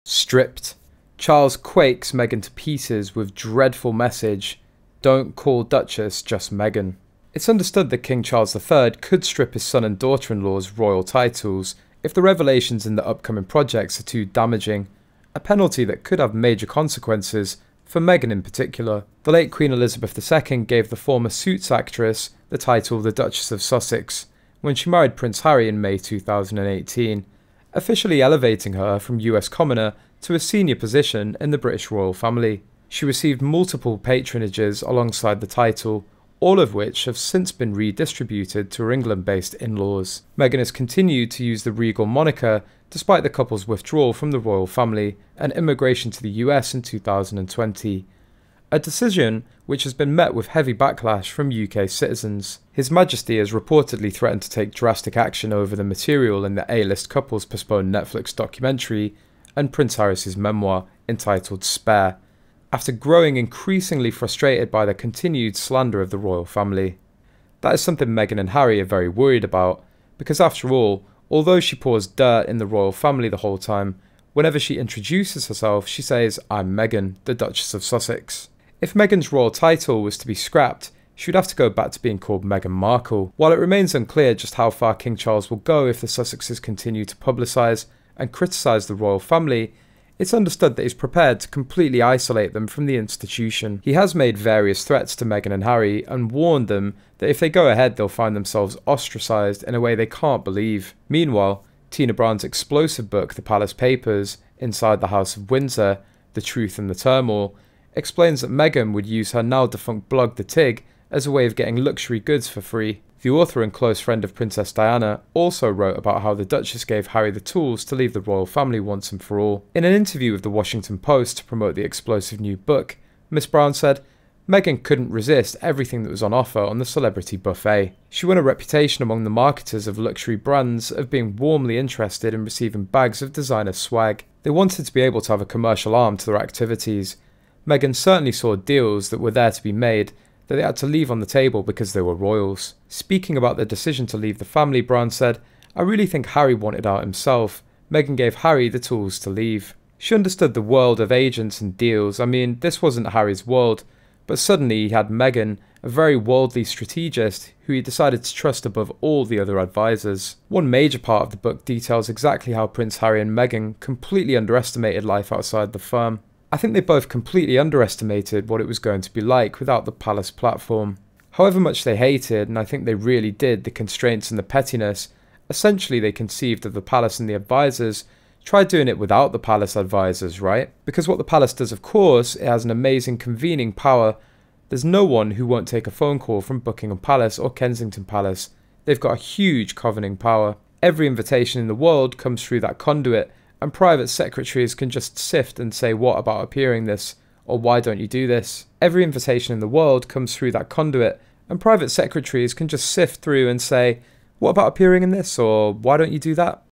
Stripped. Charles quakes Meghan to pieces with dreadful message, "Don't call Duchess, just Meghan." It's understood that King Charles III could strip his son and daughter-in-law's royal titles if the revelations in the upcoming projects are too damaging, a penalty that could have major consequences for Meghan in particular. The late Queen Elizabeth II gave the former Suits actress the title of the Duchess of Sussex when she married Prince Harry in May 2018, officially elevating her from US commoner to a senior position in the British royal family. She received multiple patronages alongside the title, all of which have since been redistributed to her England-based in-laws. Meghan has continued to use the regal moniker despite the couple's withdrawal from the royal family and immigration to the US in 2020, a decision which has been met with heavy backlash from UK citizens. His Majesty has reportedly threatened to take drastic action over the material in the A-list couple's postponed Netflix documentary and Prince Harry's memoir entitled Spare, after growing increasingly frustrated by the continued slander of the royal family. That is something Meghan and Harry are very worried about, because after all, although she pours dirt in the royal family the whole time, whenever she introduces herself she says, "I'm Meghan, the Duchess of Sussex." If Meghan's royal title was to be scrapped, she would have to go back to being called Meghan Markle. While it remains unclear just how far King Charles will go if the Sussexes continue to publicise and criticise the royal family, it's understood that he's prepared to completely isolate them from the institution. He has made various threats to Meghan and Harry and warned them that if they go ahead they'll find themselves ostracised in a way they can't believe. Meanwhile, Tina Brown's explosive book The Palace Papers, Inside the House of Windsor, The Truth and the Turmoil, explains that Meghan would use her now defunct blog The Tig as a way of getting luxury goods for free. The author and close friend of Princess Diana also wrote about how the Duchess gave Harry the tools to leave the royal family once and for all. In an interview with the Washington Post to promote the explosive new book, Miss Brown said, "Meghan couldn't resist everything that was on offer on the celebrity buffet. She won a reputation among the marketers of luxury brands of being warmly interested in receiving bags of designer swag. They wanted to be able to have a commercial arm to their activities. Meghan certainly saw deals that were there to be made that they had to leave on the table because they were royals." Speaking about the decision to leave the family, Brown said, "I really think Harry wanted out himself. Meghan gave Harry the tools to leave." She understood the world of agents and deals. I mean, this wasn't Harry's world, but suddenly he had Meghan, a very worldly strategist who he decided to trust above all the other advisors. One major part of the book details exactly how Prince Harry and Meghan completely underestimated life outside the firm. I think they both completely underestimated what it was going to be like without the palace platform. However much they hated, and I think they really did, the constraints and the pettiness, essentially they conceived of the palace and the advisors, tried doing it without the palace advisors, right? Because what the palace does, of course, it has an amazing convening power. There's no one who won't take a phone call from Buckingham Palace or Kensington Palace. They've got a huge convening power. Every invitation in the world comes through that conduit, and private secretaries can just sift and say, "What about appearing this?" or "Why don't you do this?" Every invitation in the world comes through that conduit, and private secretaries can just sift through and say, "What about appearing in this?" or "Why don't you do that?"